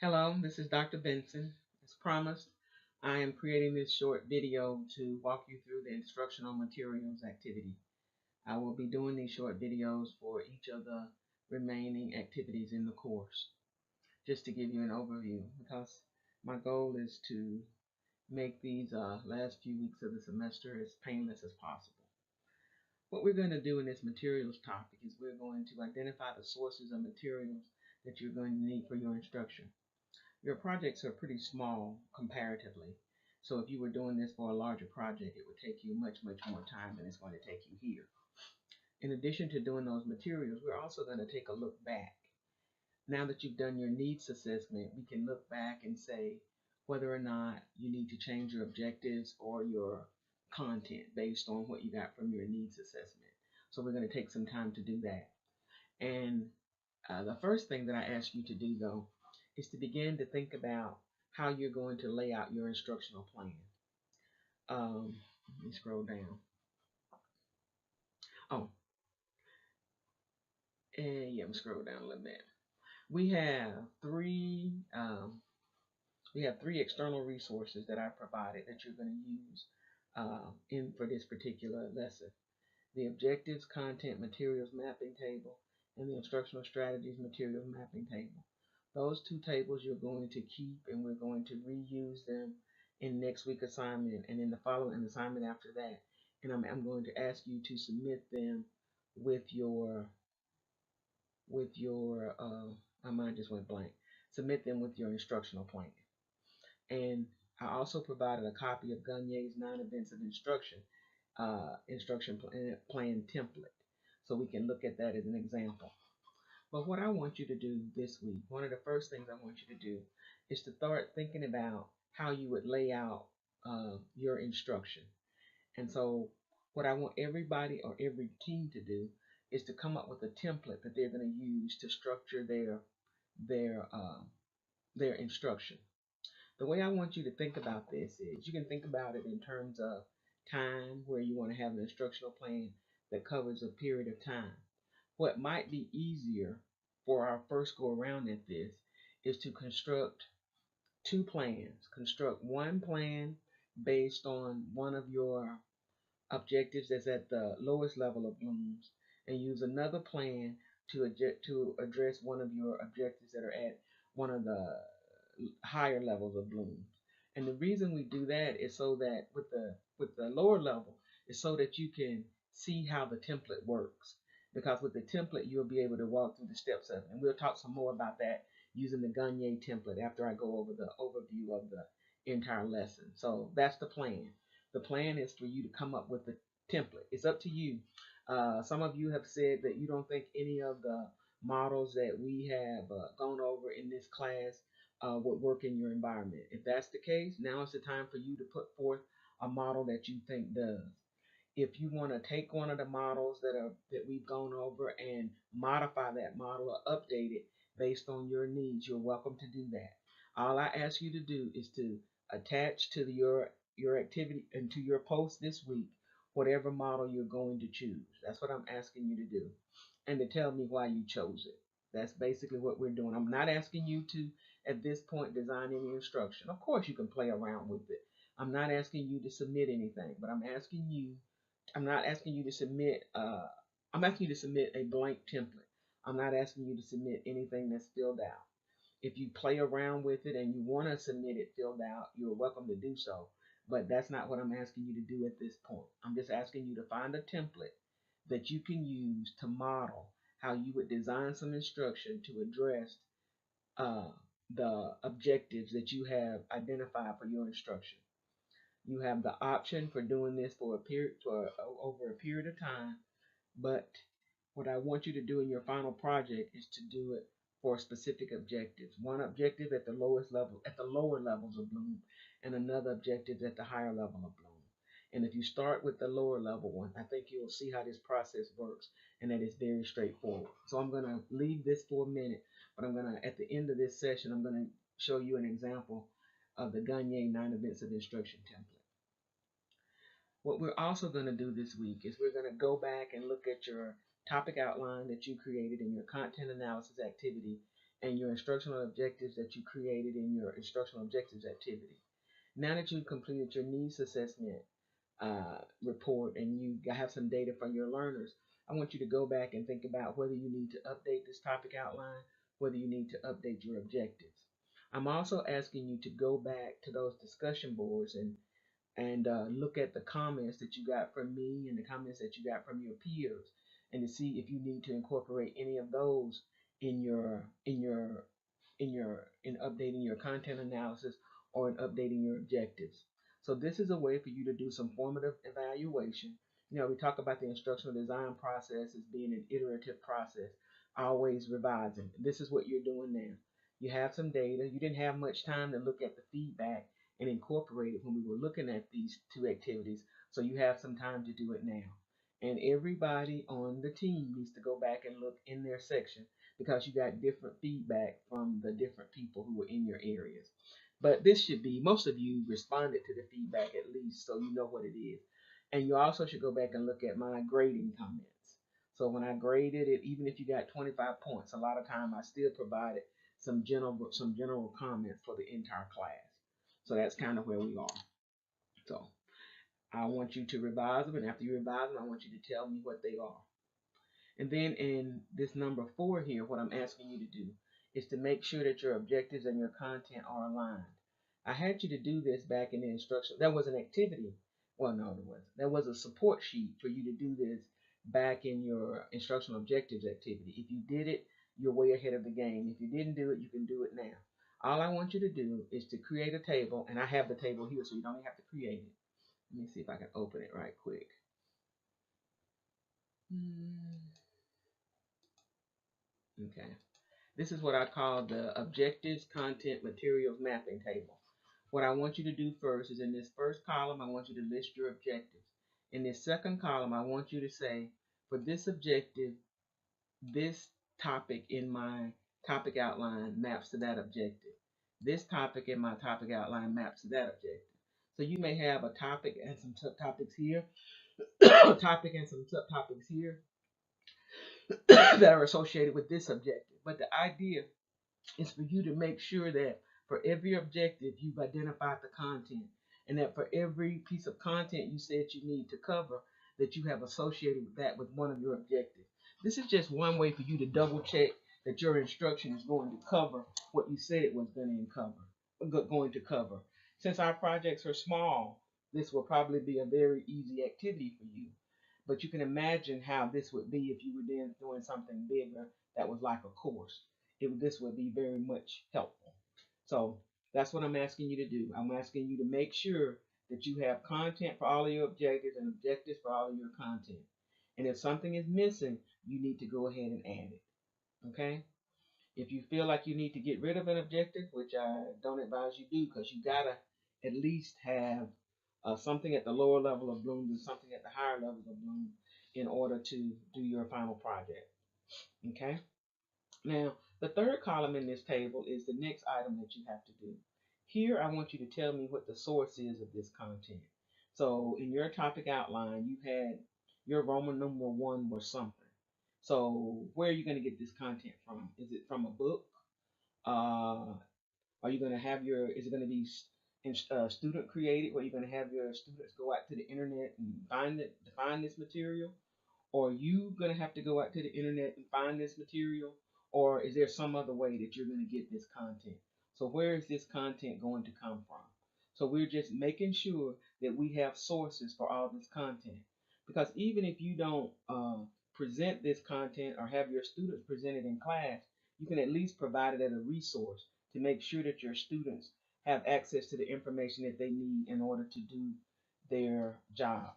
Hello, this is Dr. Benson. As promised, I am creating this short video to walk you through the instructional materials activity. I will be doing these short videos for each of the remaining activities in the course, just to give you an overview, because my goal is to make these last few weeks of the semester as painless as possible. What we're going to do in this materials topic is we're going to identify the sources of materials that you're going to need for your instruction. Your projects are pretty small comparatively. So if you were doing this for a larger project, it would take you much more time than it's going to take you here. In addition to doing those materials, we're also going to take a look back. Now that you've done your needs assessment, we can look back and say whether or not you need to change your objectives or your content based on what you got from your needs assessment. So we're going to take some time to do that. And the first thing that I ask you to do, though, is to begin to think about how you're going to lay out your instructional plan. Let me scroll down. Oh, and yeah, I'm scroll down a little bit. We have three external resources that I provided that you're going to use in for this particular lesson. The objectives, content, materials mapping table, and the instructional strategies materials mapping table. Those two tables you're going to keep, and we're going to reuse them in next week's assignment and in the following assignment after that. And I'm going to ask you to submit them with your my mind just went blank. Submit them with your instructional plan. And I also provided a copy of Gagne's 9 Events of Instruction plan template, so we can look at that as an example. But what I want you to do this week, one of the first things I want you to do is to start thinking about how you would lay out your instruction. And so what I want everybody or every team to do is to come up with a template that they're going to use to structure their instruction. The way I want you to think about this is you can think about it in terms of time, where you want to have an instructional plan that covers a period of time. What might be easier for our first go around at this is to construct two plans. Construct one plan based on one of your objectives that's at the lowest level of blooms, and use another plan to address one of your objectives that are at one of the higher levels of blooms. And the reason we do that is so that with the lower level is so that you can see how the template works. Because with the template, you'll be able to walk through the steps of it. And we'll talk some more about that using the Gagne template after I go over the overview of the entire lesson. So that's the plan. The plan is for you to come up with the template. It's up to you. Some of you have said that you don't think any of the models that we have gone over in this class would work in your environment. If that's the case, now is the time for you to put forth a model that you think does. If you want to take one of the models that we've gone over and modify that model or update it based on your needs, you're welcome to do that. All I ask you to do is to attach to your activity and to your post this week whatever model you're going to choose. That's what I'm asking you to do, and to tell me why you chose it. That's basically what we're doing. I'm not asking you to, at this point, design any instruction. Of course, you can play around with it. I'm not asking you to submit anything, but I'm not asking you to submit. I'm asking you to submit a blank template. I'm not asking you to submit anything that's filled out. If you play around with it and you want to submit it filled out, you're welcome to do so. But that's not what I'm asking you to do at this point. I'm just asking you to find a template that you can use to model how you would design some instruction to address the objectives that you have identified for your instruction. You have the option for doing this for over a period of time, but what I want you to do in your final project is to do it for specific objectives. One objective at the lowest level, at the lower levels of bloom, and another objective at the higher level of bloom. And if you start with the lower level one, I think you'll see how this process works and that it's very straightforward. So I'm going to leave this for a minute, but I'm going to, at the end of this session, I'm going to show you an example of the Gagne 9 Events of Instruction template. What we're also going to do this week is we're going to go back and look at your topic outline that you created in your content analysis activity and your instructional objectives that you created in your instructional objectives activity. Now that you've completed your needs assessment report and you have some data from your learners, I want you to go back and think about whether you need to update this topic outline, whether you need to update your objectives. I'm also asking you to go back to those discussion boards and look at the comments that you got from me and the comments that you got from your peers, and to see if you need to incorporate any of those in in updating your content analysis or in updating your objectives. So this is a way for you to do some formative evaluation. We talk about the instructional design process as being an iterative process, always revising. This is what you're doing now. You have some data. You didn't have much time to look at the feedback and incorporate it when we were looking at these two activities. So you have some time to do it now. And everybody on the team needs to go back and look in their section because you got different feedback from the different people who were in your areas. But this should be, most of you responded to the feedback at least, so you know what it is. And you also should go back and look at my grading comments. So when I graded it, even if you got 25 points, a lot of time I still provided some general comments for the entire class. So that's kind of where we are. So I want you to revise them, and after you revise them, I want you to tell me what they are. And then in this number 4 here, what I'm asking you to do is to make sure that your objectives and your content are aligned. I had you to do this back in the instruction. That was an activity. Well, no, it wasn't. That was a support sheet for you to do this back in your instructional objectives activity. If you did it, you're way ahead of the game. If you didn't do it, you can do it now. All I want you to do is to create a table, and I have the table here, so you don't even have to create it. Let me see if I can open it right quick. Okay. This is what I call the objectives, content, materials mapping table. What I want you to do first is in this first column, I want you to list your objectives. In this second column, I want you to say, for this objective, this topic in my topic outline maps to that objective. This topic in my topic outline maps to that objective. So you may have a topic and some subtopics here, a topic and some subtopics here that are associated with this objective. But the idea is for you to make sure that for every objective, you've identified the content, and that for every piece of content you said you need to cover, that you have associated that with one of your objectives. This is just one way for you to double check that your instruction is going to cover what you said it was going to cover. Since our projects are small, this will probably be a very easy activity for you. But you can imagine how this would be if you were then doing something bigger that was like a course. This would be very much helpful. So that's what I'm asking you to do. I'm asking you to make sure that you have content for all of your objectives and objectives for all of your content. And if something is missing, you need to go ahead and add it. Okay? If you feel like you need to get rid of an objective, which I don't advise you do, because you gotta at least have something at the lower level of Bloom and something at the higher levels of Bloom in order to do your final project. Okay? Now, the third column in this table is the next item that you have to do. Here, I want you to tell me what the source is of this content. So, in your topic outline, you had your Roman numeral 1 was something. So, where are you going to get this content from? Is it from a book? Are you going to have is it going to be student created, where you're going to have your students go out to the internet and find this material? Or are you going to have to go out to the internet and find this material? Or is there some other way that you're going to get this content? So where is this content going to come from? So we're just making sure that we have sources for all this content. Because even if you don't present this content or have your students present it in class, you can at least provide it as a resource to make sure that your students have access to the information that they need in order to do their job.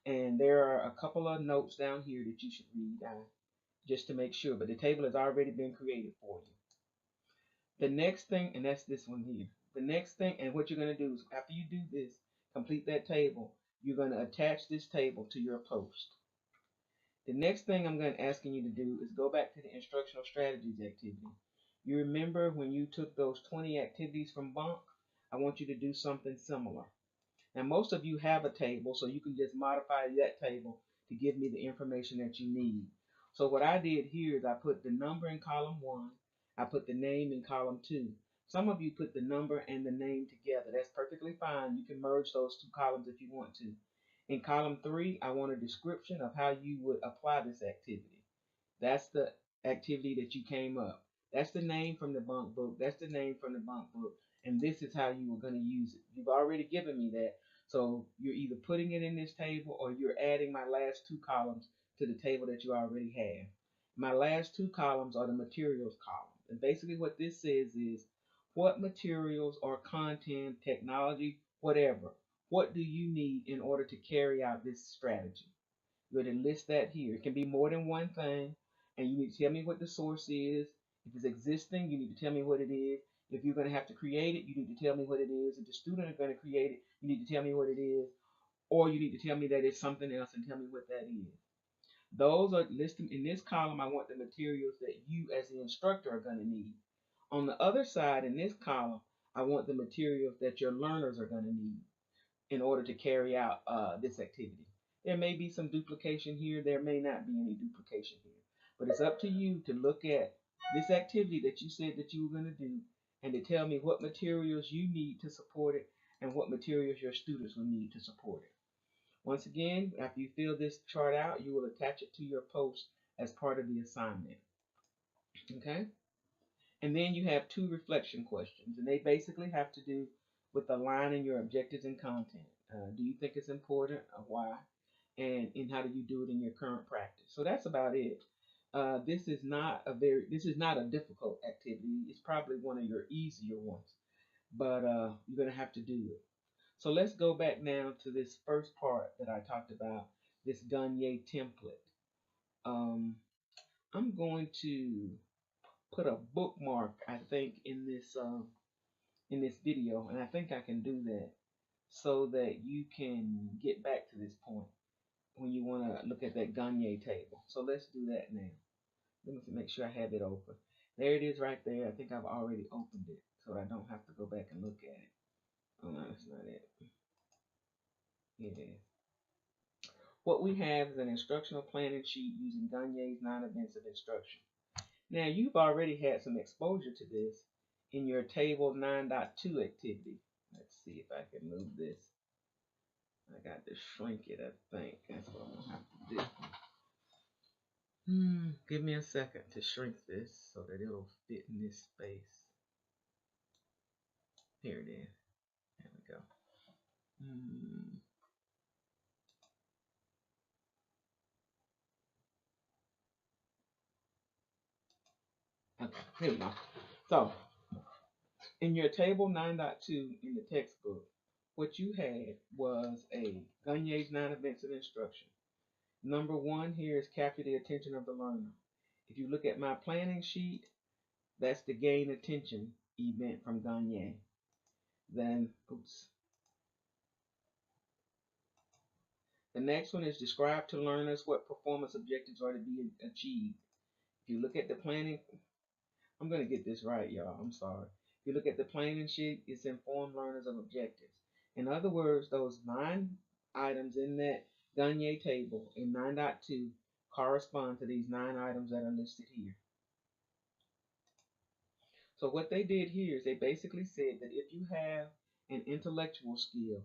And there are a couple of notes down here that you should read just to make sure. But the table has already been created for you. The next thing, and that's this one here. The next thing, and what you're going to do is after you do this, complete that table, you're going to attach this table to your post. The next thing I'm going to asking you to do is go back to the instructional strategies activity. You remember when you took those 20 activities from Bonk? I want you to do something similar. Now, most of you have a table, so you can just modify that table to give me the information that you need. So what I did here is I put the number in column 1, I put the name in column 2. Some of you put the number and the name together. That's perfectly fine. You can merge those two columns if you want to. In column 3, I want a description of how you would apply this activity. That's the activity that you came up. That's the name from the bunk book. That's the name from the bunk book. And this is how you were going to use it. You've already given me that. So you're either putting it in this table or you're adding my last two columns to the table that you already have. My last two columns are the materials column. And basically what this says is what materials or content, technology, whatever, what do you need in order to carry out this strategy? You're going to list that here. It can be more than one thing, and you need to tell me what the source is. If it's existing, you need to tell me what it is. If you're going to have to create it, you need to tell me what it is. If the student is going to create it, you need to tell me what it is. Or you need to tell me that it's something else and tell me what that is. Those are listed in this column. I want the materials that you as the instructor are going to need. On the other side, in this column, I want the materials that your learners are going to need in order to carry out this activity. There may be some duplication here. There may not be any duplication here. But it's up to you to look at this activity that you said that you were going to do and to tell me what materials you need to support it and what materials your students will need to support it. Once again, after you fill this chart out, you will attach it to your post as part of the assignment. Okay? And then you have two reflection questions, and they basically have to do with aligning your objectives and content. Do you think it's important? Why? And how do you do it in your current practice? So that's about it. This is not a difficult activity. It's probably one of your easier ones, but you're gonna have to do it. So let's go back now to this first part that I talked about, this Gagne template. I'm going to put a bookmark, I think, in this video, and I think I can do that so that you can get back to this point when you want to look at that Gagne table. So let's do that now. Let me make sure I have it open. There it is right there. I think I've already opened it so I don't have to go back and look at it. Oh no, that's not it. Here it is. What we have is an instructional planning sheet using Gagne's 9 events of instruction. Now, you've already had some exposure to this in your table 9.2 activity. Let's see if I can move this. I got to shrink it, I think. That's what I'm going to have to do. Give me a second to shrink this so that it'll fit in this space. Here it is. There we go. Okay, here we go. So, in your table 9.2 in the textbook, what you had was a Gagne's 9 events of instruction. Number 1 here is capture the attention of the learner. If you look at my planning sheet, that's the gain attention event from Gagne. Then, the next one is describe to learners what performance objectives are to be achieved. If you look at the planning, I'm going to get this right, y'all. I'm sorry. If you look at the planning sheet, it's inform learners of objectives. In other words, those 9 items in that Gagne table in 9.2 correspond to these 9 items that are listed here. So what they did here is they basically said that if you have an intellectual skill,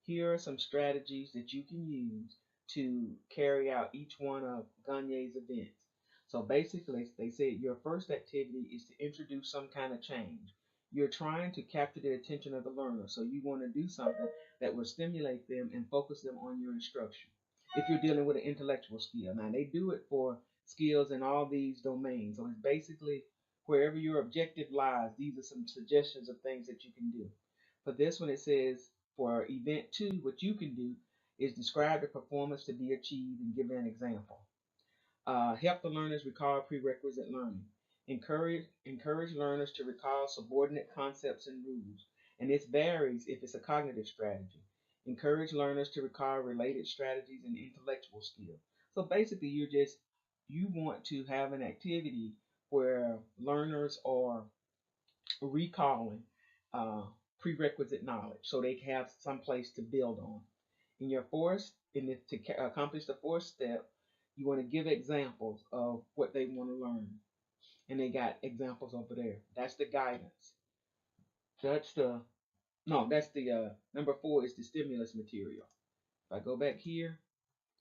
here are some strategies that you can use to carry out each one of Gagne's events. So basically, they said your first activity is to introduce some kind of change. You're trying to capture the attention of the learner, so you want to do something that will stimulate them and focus them on your instruction. If you're dealing with an intellectual skill, now they do it for skills in all these domains. So it's basically wherever your objective lies, these are some suggestions of things that you can do. For this one, it says for event 2, what you can do is describe the performance to be achieved and give an example. Help the learners recall prerequisite learning. Encourage learners to recall subordinate concepts and rules. And this varies if it's a cognitive strategy. Encourage learners to recall related strategies and intellectual skills. So basically, you want to have an activity where learners are recalling prerequisite knowledge so they have some place to build on. To accomplish the 4th step, you want to give examples of what they want to learn. And they got examples over there. That's the guidance. That's the no, that's the number 4 is the stimulus material. If I go back here,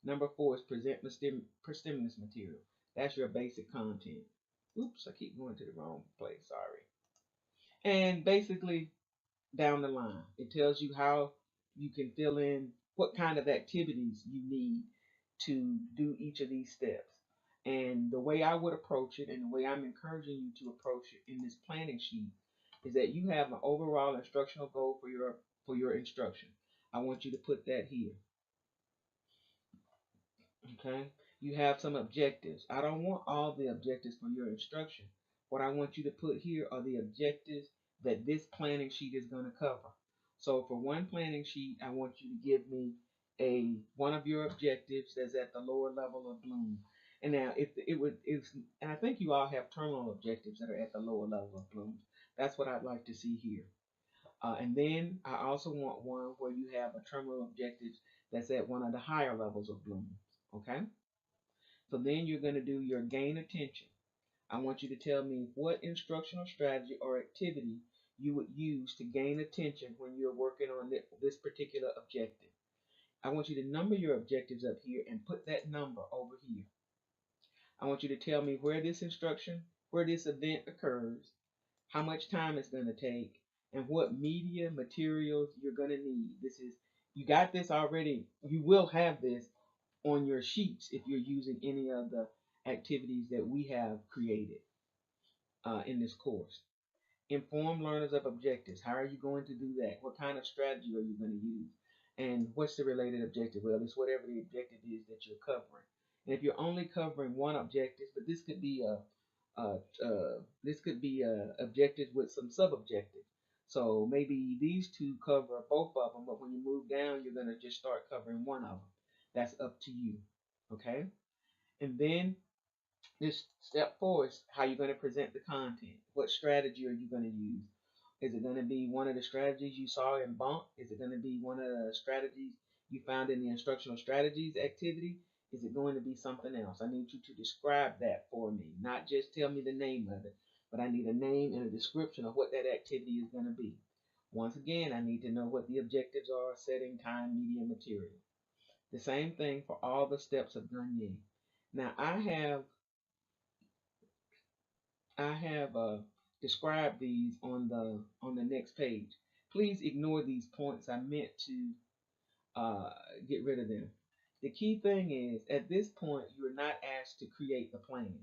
number 4 is present stimulus material. That's your basic content. Oops, I keep going to the wrong place. Sorry. And basically, down the line, it tells you how you can fill in what kind of activities you need to do each of these steps. And the way I would approach it, and the way I'm encouraging you to approach it in this planning sheet, is that you have an overall instructional goal for your instruction. I want you to put that here. Okay? You have some objectives. I don't want all the objectives for your instruction. What I want you to put here are the objectives that this planning sheet is going to cover. So for one planning sheet, I want you to give me a one of your objectives that's at the lower level of bloom. And now if it would if and I think you all have terminal objectives that are at the lower level of blooms. That's what I'd like to see here. And then I also want one where you have a terminal objectives that's at one of the higher levels of blooms. Okay? So then you're going to do your gain attention. I want you to tell me what instructional strategy or activity you would use to gain attention when you're working on this particular objective. I want you to number your objectives up here and put that number over here. I want you to tell me where this event occurs, how much time it's going to take, and what media materials you're going to need. You got this already. You will have this on your sheets if you're using any of the activities that we have created in this course. Inform learners of objectives. How are you going to do that? What kind of strategy are you going to use? And what's the related objective? Well, it's whatever the objective is that you're covering. And if you're only covering one objective, but this could be objectives with some sub-objectives. So maybe these two cover both of them, but when you move down, you're going to just start covering one of them. That's up to you. Okay? And then this step 4 is how you're going to present the content. What strategy are you going to use? Is it going to be one of the strategies you saw in bump? Is it going to be one of the strategies you found in the instructional strategies activity? Is it going to be something else? I need you to describe that for me. Not just tell me the name of it, but I need a name and a description of what that activity is going to be. Once again, I need to know what the objectives are, setting, time, media, material. The same thing for all the steps of Gagne. Now I have described these on the next page. Please ignore these points. I meant to get rid of them. The key thing is, at this point, you're not asked to create the plan.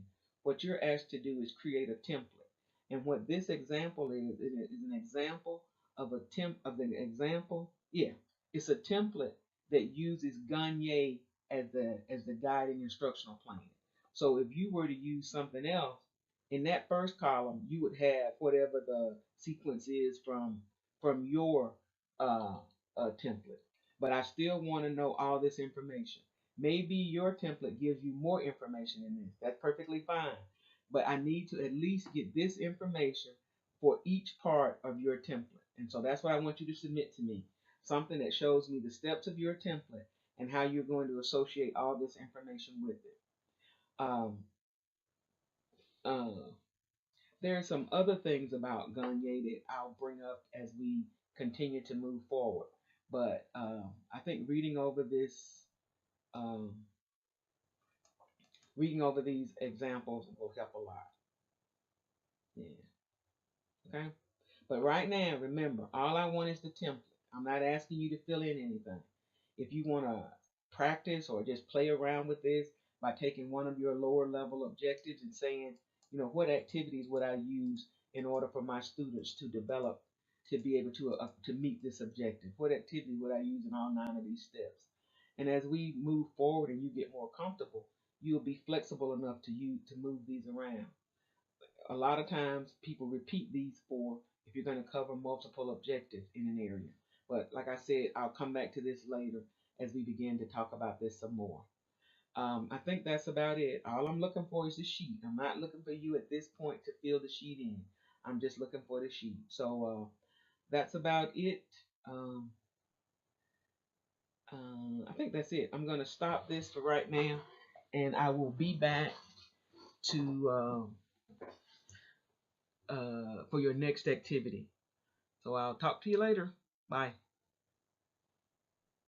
What you're asked to do is create a template. And what this example is an example of the example. Yeah, it's a template that uses Gagne as the guiding instructional plan. So if you were to use something else, in that first column, you would have whatever the sequence is from your template. But I still want to know all this information. Maybe your template gives you more information in this. That's perfectly fine. But I need to at least get this information for each part of your template. And so that's what I want you to submit to me. Something that shows me the steps of your template and how you're going to associate all this information with it. Um, uh, there are some other things about Gagne that I'll bring up as we continue to move forward. But I think um, reading over these examples will help a lot. Yeah. Okay. But right now, remember, all I want is the template. I'm not asking you to fill in anything. If you want to practice or just play around with this by taking one of your lower level objectives and saying, what activities would I use in order for my students to develop to be able to meet this objective? What activity would I use in all 9 of these steps? And as we move forward and you get more comfortable, you'll be flexible enough to move these around. A lot of times people repeat these for if you're going to cover multiple objectives in an area. But like I said, I'll come back to this later as we begin to talk about this some more. I think that's about it. All I'm looking for is the sheet. I'm not looking for you at this point to fill the sheet in. I'm just looking for the sheet. So that's about it. I think that's it. I'm going to stop this for right now, and I will be back to for your next activity. So I'll talk to you later. Bye.